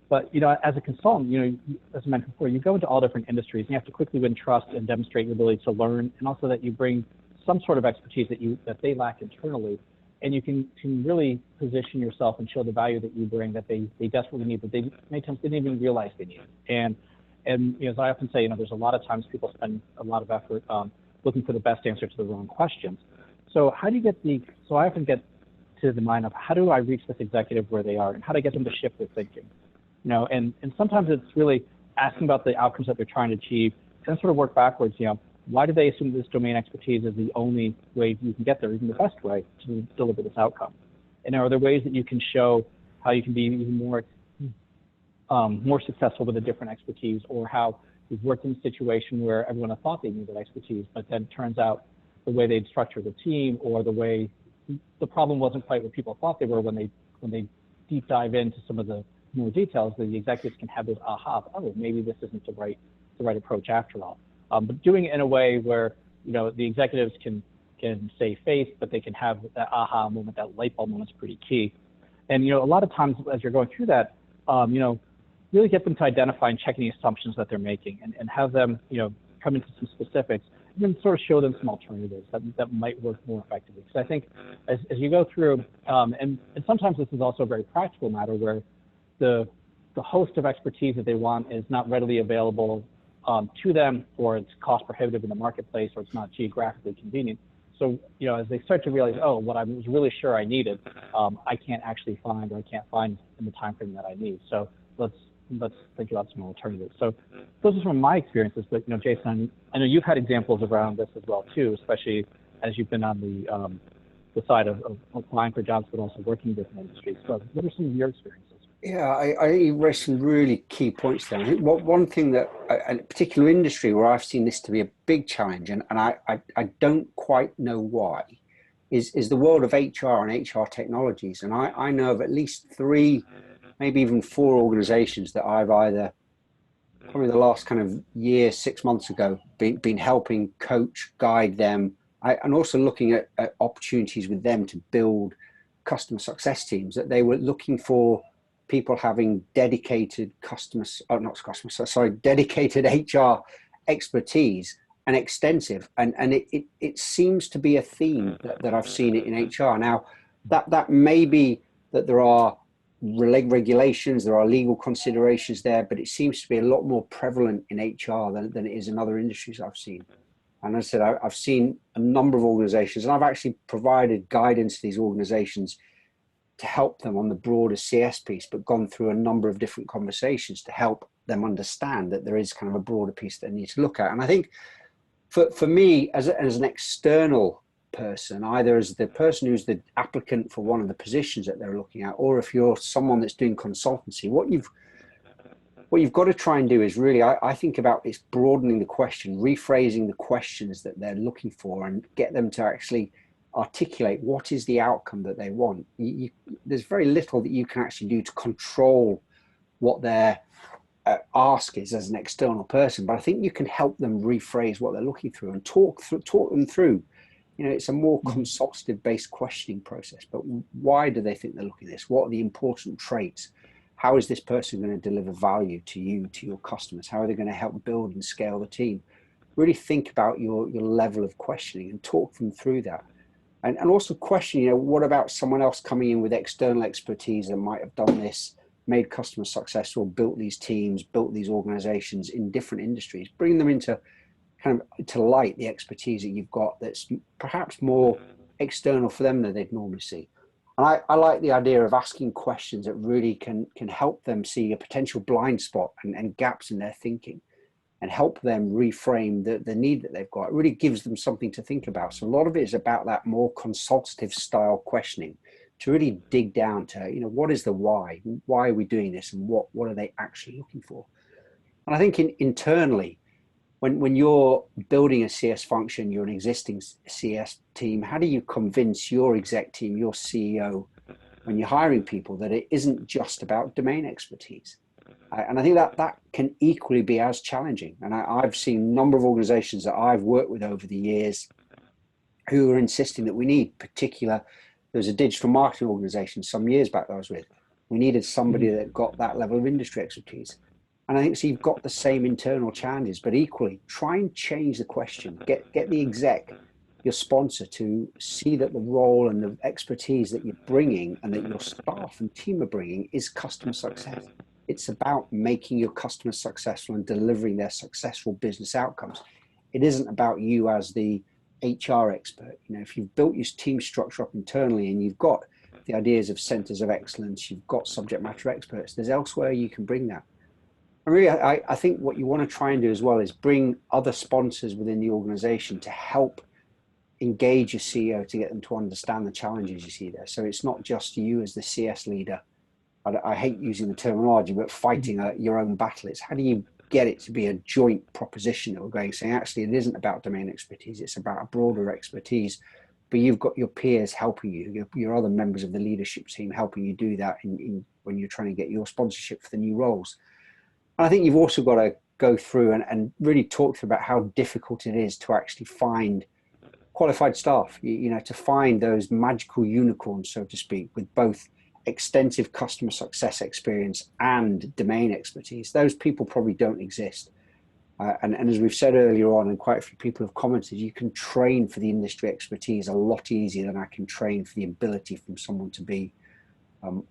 But, as a consultant, as I mentioned before, you go into all different industries and you have to quickly win trust and demonstrate your ability to learn, and also that you bring some sort of expertise that they lack internally. And you can really position yourself and show the value that you bring that they desperately need, but they many times didn't even realize they need. And as I often say, there's a lot of times people spend a lot of effort looking for the best answer to the wrong questions. So how do you so I often get to the mind of how do I reach this executive where they are, and how do I get them to shift their thinking? And sometimes it's really asking about the outcomes that they're trying to achieve, then sort of work backwards. Why do they assume this domain expertise is the only way you can get there, even the best way to deliver this outcome? And are there ways that you can show how you can be even more successful with a different expertise, or how you've worked in a situation where everyone had thought they needed that expertise, but then it turns out the way they'd structured the team, or the way the problem wasn't quite what people thought they were when they deep dive into some of the more details, the executives can have those aha, oh, maybe this isn't the right approach after all. But doing it in a way where the executives can save face, but they can have that aha moment, that light bulb moment is pretty key. And a lot of times as you're going through that, really get them to identify and check any assumptions that they're making, and have them come into some specifics, and then sort of show them some alternatives that might work more effectively. Because I think as you go through, and sometimes this is also a very practical matter where the host of expertise that they want is not readily available to them, or it's cost prohibitive in the marketplace, or it's not geographically convenient. So, as they start to realize, oh, what I was really sure I needed, I can't actually find, or I can't find in the time frame that I need. So let's think about some alternatives. So those are some of my experiences, but Jason, I know you've had examples around this as well too, especially as you've been on the side of applying for jobs, but also working in different industries. So what are some of your experiences? Yeah, I think you raised some really key points there. I think one thing that, a particular industry where I've seen this to be a big challenge, and I don't quite know why, is the world of HR and HR technologies. And I know of at least 3, maybe even 4 organizations that I've either, probably the last kind of year, 6 months ago, been helping coach, guide them, and also looking at opportunities with them to build customer success teams, that they were looking for people having dedicated dedicated HR expertise and extensive. And it seems to be a theme that I've seen it in HR. Now, that may be that there are regulations, there are legal considerations there, but it seems to be a lot more prevalent in HR than it is in other industries I've seen. And as I said, I've seen a number of organizations, and I've actually provided guidance to these organizations to help them on the broader CS piece, but gone through a number of different conversations to help them understand that there is kind of a broader piece they need to look at. And I think for me, as an external person, either as the person who's the applicant for one of the positions that they're looking at, or if you're someone that's doing consultancy, what you've got to try and do is really, I think about it's broadening the question, rephrasing the questions that they're looking for, and get them to actually articulate what is the outcome that they want. There's very little that you can actually do to control what their ask is as an external person, but I think you can help them rephrase what they're looking through and talk them through. It's a more consultative based questioning process, but why do they think they're looking at this? What are the important traits? How is this person going to deliver value to you, to your customers? How are they going to help build and scale the team? Really think about your level of questioning and talk them through that. And also question, what about someone else coming in with external expertise that might have done this, made customers successful, built these teams, built these organizations in different industries? Bring them into kind of to light the expertise that you've got that's perhaps more external for them than they'd normally see. And I like the idea of asking questions that really can help them see a potential blind spot and gaps in their thinking, and help them reframe the need that they've got. It really gives them something to think about. So a lot of it is about that more consultative style questioning, to really dig down to, what is the why? Why are we doing this? And what are they actually looking for? And I think internally, when you're building a CS function, you're an existing CS team, how do you convince your exec team, your CEO, when you're hiring people, that it isn't just about domain expertise? And I think that can equally be as challenging. And I've seen a number of organizations that I've worked with over the years who are insisting that we need there was a digital marketing organization some years back that I was with. We needed somebody that got that level of industry expertise. And I think so you've got the same internal challenges, but equally try and change the question. Get the exec, your sponsor, to see that the role and the expertise that you're bringing and that your staff and team are bringing is customer success. It's about making your customers successful and delivering their successful business outcomes. It isn't about you as the HR expert. If you've built your team structure up internally and you've got the ideas of centers of excellence, you've got subject matter experts, there's elsewhere you can bring that. And really, I think what you want to try and do as well is bring other sponsors within the organization to help engage your CEO to get them to understand the challenges you see there. So it's not just you as the CS leader. I hate using the terminology, but fighting your own battle. It's how do you get it to be a joint proposition that we're going, saying actually it isn't about domain expertise, it's about a broader expertise, but you've got your peers helping you, your other members of the leadership team helping you do that when you're trying to get your sponsorship for the new roles. And I think you've also got to go through and really talk about how difficult it is to actually find qualified staff, to find those magical unicorns, so to speak, with both extensive customer success experience and domain expertise. Those people probably don't exist. And as we've said earlier on, and quite a few people have commented, you can train for the industry expertise a lot easier than I can train for the ability from someone to be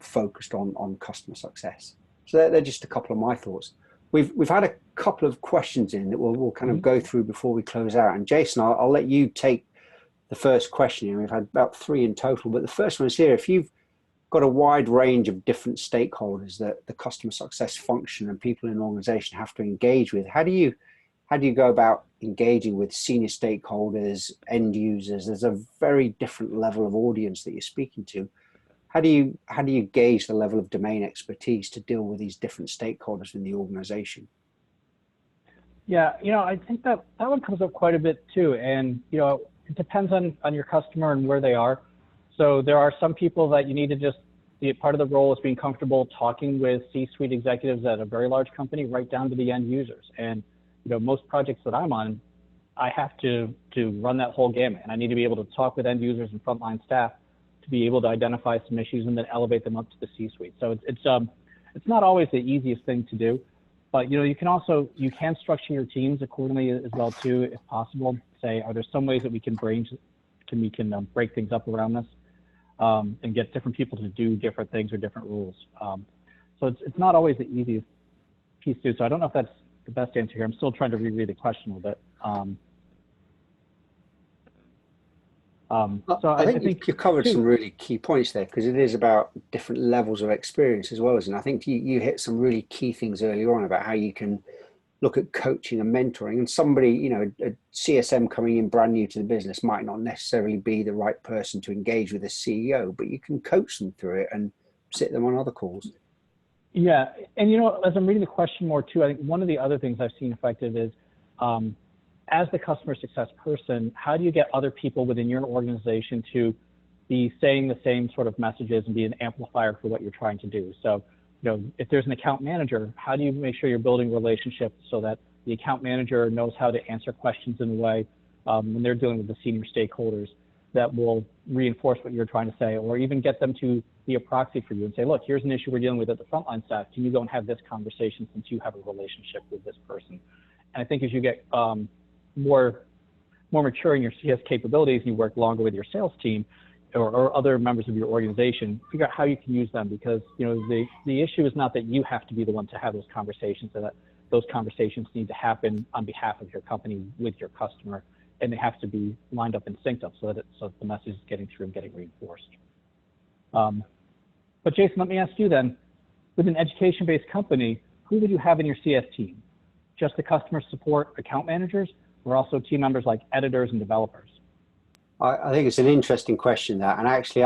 focused on customer success. So they're just a couple of my thoughts. We've had a couple of questions in that we'll kind of go through before we close out. And Jason, I'll let you take the first question here. We've had about 3 in total, but the first one is here. If you've got a wide range of different stakeholders that the customer success function and people in an organization have to engage with, how do you go about engaging with senior stakeholders, end users? There's a very different level of audience that you're speaking to. How do you gauge the level of domain expertise to deal with these different stakeholders in the organization? Yeah, I think that one comes up quite a bit too. And, it depends on your customer and where they are. So there are some people that you need to just be part of the role is being comfortable talking with C-suite executives at a very large company right down to the end users. And, most projects that I'm on, I have to run that whole gamut, and I need to be able to talk with end users and frontline staff to be able to identify some issues and then elevate them up to the C-suite. So it's not always the easiest thing to do, but you can structure your teams accordingly as well too, if possible. Say, are there some ways that we can break things up around this and get different people to do different things or different rules. So it's not always the easiest piece to do. So I don't know if that's the best answer here. I'm still trying to reread the question a little bit. So I think you covered some really key points there, because it is about different levels of experience as well as, and I think you hit some really key things earlier on about how you can look at coaching and mentoring. And somebody, a CSM coming in brand new to the business might not necessarily be the right person to engage with a CEO, but you can coach them through it and sit them on other calls. Yeah, and as I'm reading the question more too, I think one of the other things I've seen effective is, as the customer success person, how do you get other people within your organization to be saying the same sort of messages and be an amplifier for what you're trying to do? So, if there's an account manager, how do you make sure you're building relationships so that the account manager knows how to answer questions in a way when they're dealing with the senior stakeholders that will reinforce what you're trying to say, or even get them to be a proxy for you and say, look, here's an issue we're dealing with at the frontline staff. Can you go and have this conversation since you have a relationship with this person? And I think as you get more mature in your CS capabilities, and you work longer with your sales team or other members of your organization, figure out how you can use them, because the issue is not that you have to be the one to have those conversations, and that those conversations need to happen on behalf of your company with your customer, and they have to be lined up and synced up so that the message is getting through and getting reinforced. But Jason, let me ask you then, with an education-based company, who would you have in your CS team? Just the customer support account managers, or also team members like editors and developers? I think it's an interesting question, that, and actually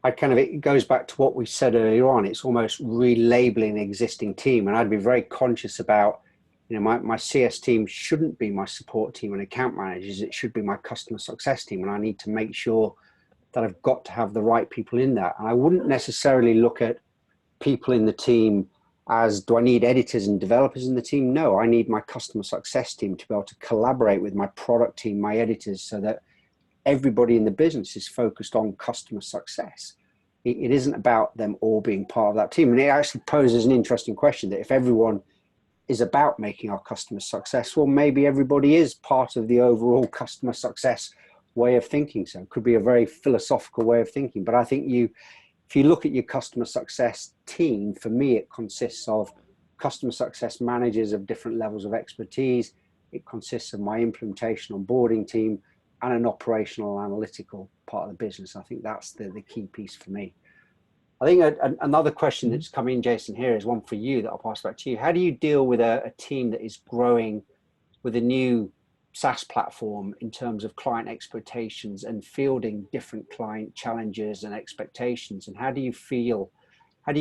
it goes back to what we said earlier on. It's almost relabeling the existing team, and I'd be very conscious about, my CS team shouldn't be my support team and account managers. It should be my customer success team, and I need to make sure that I've got to have the right people in that. And I wouldn't necessarily look at people in the team as, do I need editors and developers in the team? No, I need my customer success team to be able to collaborate with my product team, my editors, so that everybody in the business is focused on customer success. It isn't about them all being part of that team. And it actually poses an interesting question, that if everyone is about making our customers successful, maybe everybody is part of the overall customer success way of thinking. So it could be a very philosophical way of thinking. But I think if you look at your customer success team, for me, it consists of customer success managers of different levels of expertise. It consists of my implementation onboarding team and an operational analytical part of the business. I think that's the key piece for me. I think another question that's come in, Jason, here is one for you that I'll pass back to you. How do you deal with a team that is growing with a new SaaS platform in terms of client expectations and fielding different client challenges and expectations? And how do you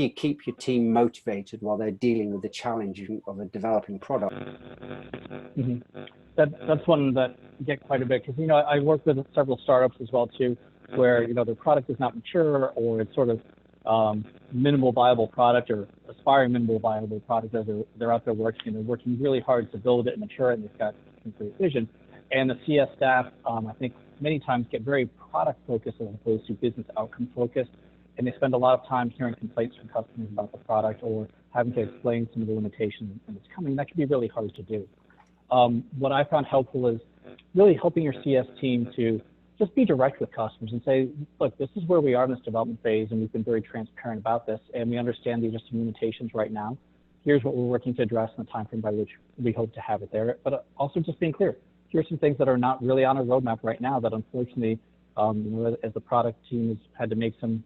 keep your team motivated while they're dealing with the challenge of a developing product? That's one that I get quite a bit, because, I work with several startups as well too, where, their product is not mature, or it's sort of minimal viable product, or aspiring minimal viable product as they're out there working, and they're working really hard to build it and mature it, and they've got some great vision. And the CS staff, I think many times get very product focused as opposed to business outcome focused, and they spend a lot of time hearing complaints from customers about the product, or having to explain some of the limitations and it's coming. That can be really hard to do. What I found helpful is really helping your CS team to just be direct with customers and say, look, this is where we are in this development phase, and we've been very transparent about this, and we understand these are some limitations right now. Here's what we're working to address in the time frame by which we hope to have it there. But also just being clear, here's some things that are not really on our roadmap right now that unfortunately, as the product team has had to make some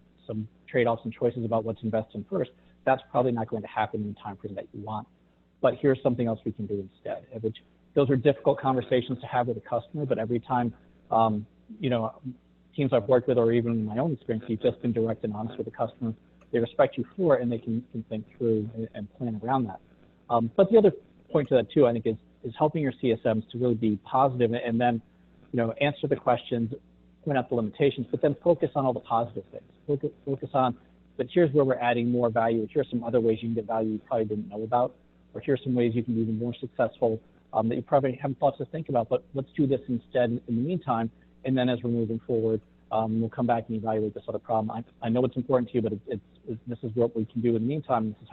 trade-offs and choices about what to invest in first, that's probably not going to happen in the time frame that you want. But here's something else we can do instead. Which those are difficult conversations to have with a customer, but every time teams I've worked with, or even in my own experience, you've just been direct and honest with the customer. They respect you for it, and they can think through and plan around that. But the other point to that too, I think, is helping your CSMs to really be positive, and then answer the questions, point out the limitations, but then focus on all the positive things. Focus on, but here's where we're adding more value. Here's some other ways you can get value you probably didn't know about, or here's some ways you can be even more successful that you probably haven't thought to think about, but let's do this instead in the meantime. And then as we're moving forward, we'll come back and evaluate this other problem. I know it's important to you, but this is what we can do in the meantime. This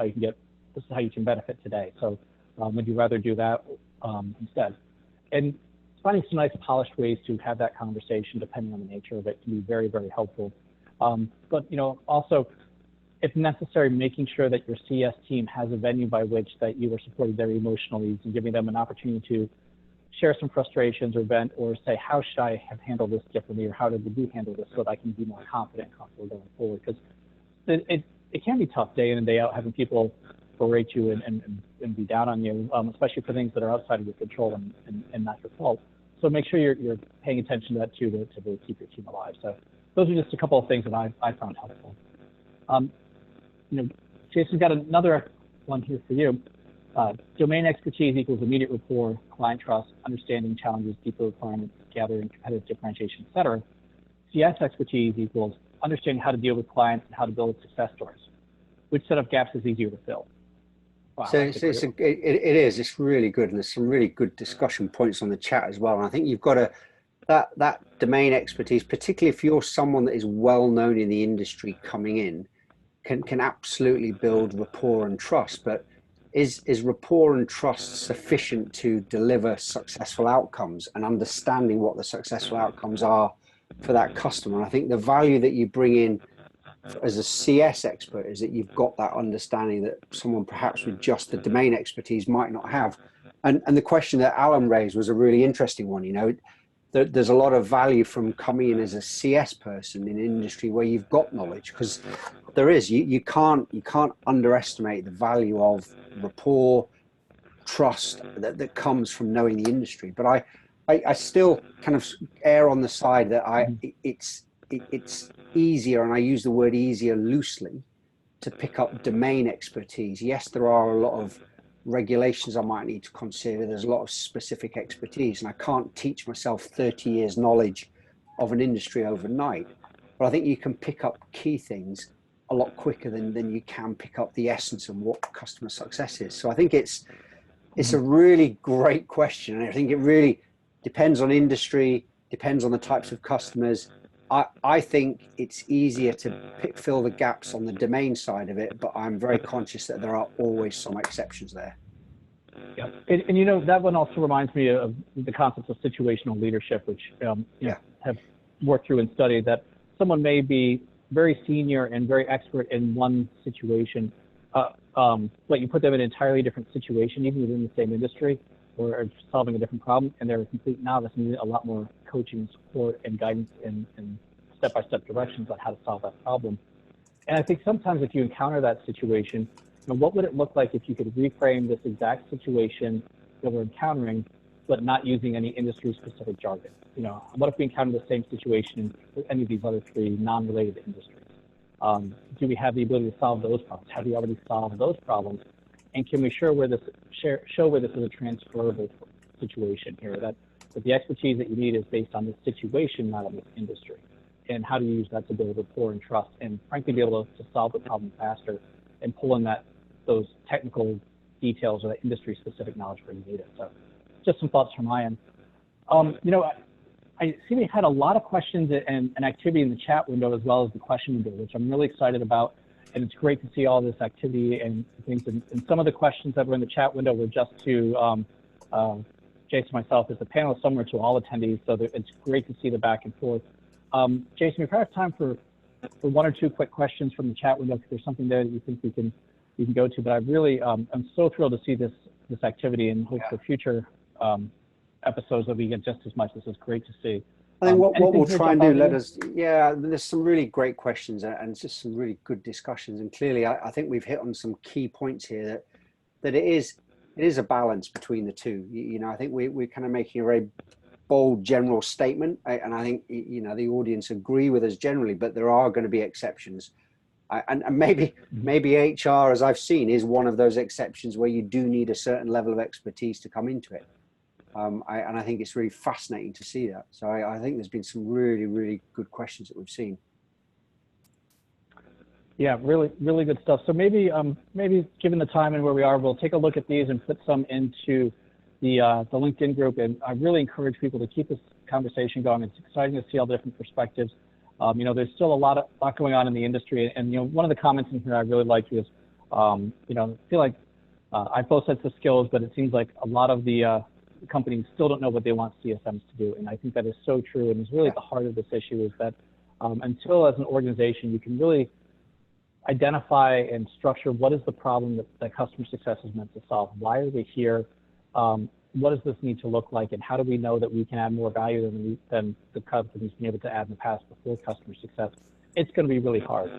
is how you can benefit today. So would you rather do that instead? And finding some nice polished ways to have that conversation, depending on the nature of it, can be very, very helpful. But also, if necessary, making sure that your CS team has a venue by which that you are supporting their emotional needs and giving them an opportunity to share some frustrations or vent, or say, how should I have handled this differently, or how did we handle this so that I can be more confident and comfortable going forward? Because it can be tough day in and day out having people berate you and be down on you, especially for things that are outside of your control and not your fault. So make sure you're paying attention to that too, to really keep your team alive. So those are just a couple of things that I found helpful. Jason's got another one here for you. Domain expertise equals immediate rapport, client trust, understanding challenges, deeper requirements, gathering competitive differentiation, et cetera. CS expertise equals understanding how to deal with clients and how to build success stories. Which set of gaps is easier to fill? Wow, so it is. It's really good, and there's some really good discussion points on the chat as well. And I think you've got that domain expertise, particularly if you're someone that is well known in the industry coming in, can absolutely build rapport and trust. But is rapport and trust sufficient to deliver successful outcomes, and understanding what the successful outcomes are for that customer? And I think the value that you bring in as a CS expert is that you've got that understanding that someone perhaps with just the domain expertise might not have. And the question that Alan raised was a really interesting one. There's a lot of value from coming in as a CS person in an industry where you've got knowledge, because there is, you can't underestimate the value of rapport, trust that comes from knowing the industry. But I still kind of err on the side that it's easier, and I use the word easier loosely, to pick up domain expertise. Yes, there are a lot of regulations I might need to consider. There's a lot of specific expertise, and I can't teach myself 30 years knowledge of an industry overnight. But I think you can pick up key things a lot quicker than you can pick up the essence of what customer success is. So I think it's a really great question, and I think it really depends on industry, depends on the types of customers. I think it's easier to fill the gaps on the domain side of it, but I'm very conscious that there are always some exceptions there. Yeah, and that one also reminds me of the concept of situational leadership, which have worked through and studied, that someone may be very senior and very expert in one situation, but you put them in an entirely different situation, even within the same industry, or solving a different problem, and they're a complete novice and need a lot more coaching, support, and guidance and step-by-step directions on how to solve that problem. And I think sometimes if you encounter that situation, what would it look like if you could reframe this exact situation that we're encountering, but not using any industry-specific jargon? What if we encounter the same situation with any of these other three non-related industries? Do we have the ability to solve those problems? Have we already solved those problems? And can we show where this is a transferable situation here, that the expertise that you need is based on this situation, not on this industry? And how do you use that to build rapport and trust, and frankly be able to solve the problem faster and pull in those technical details or that industry-specific knowledge where you need it? So just some thoughts from my end. I see we had a lot of questions and activity in the chat window as well as the question window, which I'm really excited about. And it's great to see all this activity and things. And some of the questions that were in the chat window were just to Jason, myself, as the panelist, somewhere to all attendees. So it's great to see the back and forth. Jason, we probably have time for one or two quick questions from the chat window if there's something there that you think we can go to. But I really, I'm so thrilled to see this activity and hope for future episodes that we get just as much. This is great to see. I think what we'll try and do, there's some really great questions and just some really good discussions. And clearly, I think we've hit on some key points here that it is a balance between the two. I think we're kind of making a very bold general statement, and I think the audience agree with us generally, but there are going to be exceptions. And maybe HR, as I've seen, is one of those exceptions where you do need a certain level of expertise to come into it. And I think it's really fascinating to see that. So I think there's been some really, really good questions that we've seen. Yeah, really, really good stuff. So maybe given the time and where we are, we'll take a look at these and put some into the LinkedIn group. And I really encourage people to keep this conversation going. It's exciting to see all the different perspectives. There's still a lot going on in the industry. And one of the comments in here I really liked is, I feel like I have both sets of skills, but it seems like a lot of the companies still don't know what they want CSMs to do. And I think that is so true. And it's really at the heart of this issue is that until as an organization, you can really identify and structure what is the problem that customer success is meant to solve. Why are they here? What does this need to look like? And how do we know that we can add more value than the company's been able to add in the past before customer success? It's going to be really hard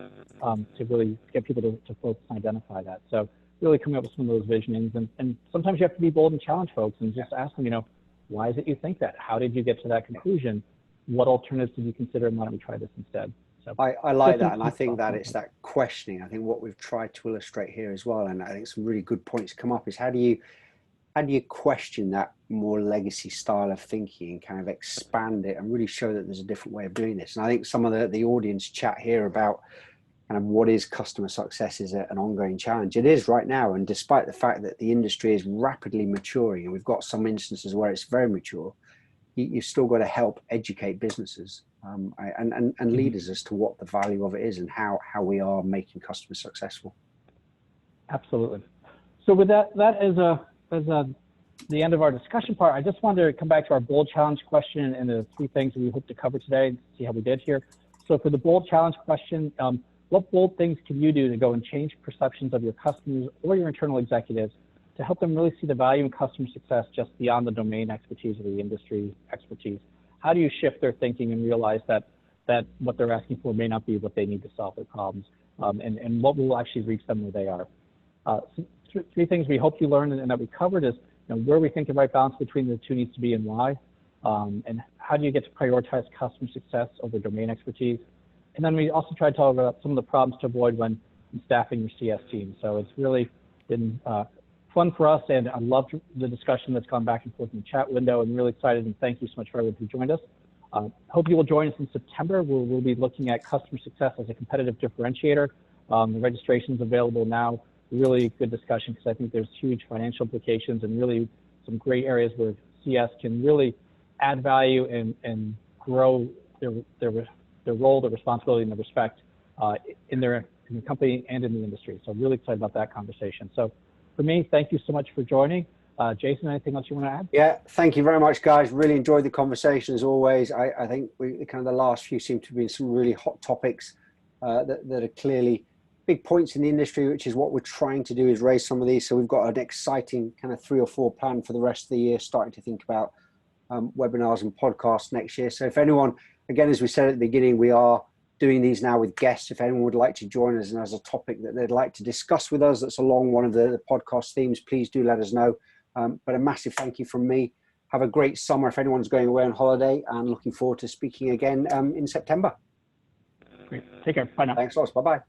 to really get people to focus and identify that. So really coming up with some of those visionings. And sometimes you have to be bold and challenge folks and just ask them, why is it you think that? How did you get to that conclusion? What alternatives did you consider? And why don't we try this instead? So I like that. And I think that it's that questioning. I think what we've tried to illustrate here as well, and I think some really good points come up, is how do you question that more legacy style of thinking and kind of expand it and really show that there's a different way of doing this? And I think some of the audience chat here about kind of what is customer success is an ongoing challenge. It is right now. And despite the fact that the industry is rapidly maturing, and we've got some instances where it's very mature, you've still got to help educate businesses and leaders as to what the value of it is and how we are making customers successful. Absolutely. So with that as the end of our discussion part, I just wanted to come back to our bold challenge question and the three things we hope to cover today and see how we did here. So for the bold challenge question, what bold things can you do to go and change perceptions of your customers or your internal executives to help them really see the value in customer success just beyond the domain expertise or the industry expertise? How do you shift their thinking and realize that what they're asking for may not be what they need to solve their problems, and what will actually reach them where they are? Three things we hope you learned and that we covered is where we think the right balance between the two needs to be and why, and how do you get to prioritize customer success over domain expertise. And then we also tried to talk about some of the problems to avoid when staffing your CS team. So it's really been fun for us, and I loved the discussion that's gone back and forth in the chat window. I'm really excited, and thank you so much for everyone who joined us. Hope you will join us in September. We'll be looking at customer success as a competitive differentiator. The registration is available now. Really good discussion because I think there's huge financial implications and really some great areas where CS can really add value and grow their role, their responsibility, and their respect in the company and in the industry. So I'm really excited about that conversation. So for me, thank you so much for joining. Jason, anything else you want to add? Yeah, thank you very much, guys. Really enjoyed the conversation as always. I think the last few seem to be some really hot topics that are clearly big points in the industry, which is what we're trying to do, is raise some of these. So we've got an exciting kind of 3 or 4 plan for the rest of the year, starting to think about webinars and podcasts next year. So if anyone, again, as we said at the beginning, we are doing these now with guests. If anyone would like to join us and has a topic that they'd like to discuss with us that's along one of the podcast themes, please do let us know. But a massive thank you from me. Have a great summer if anyone's going away on holiday, and looking forward to speaking again in September. Great. Take care. Bye now. Thanks a lot. Bye-bye.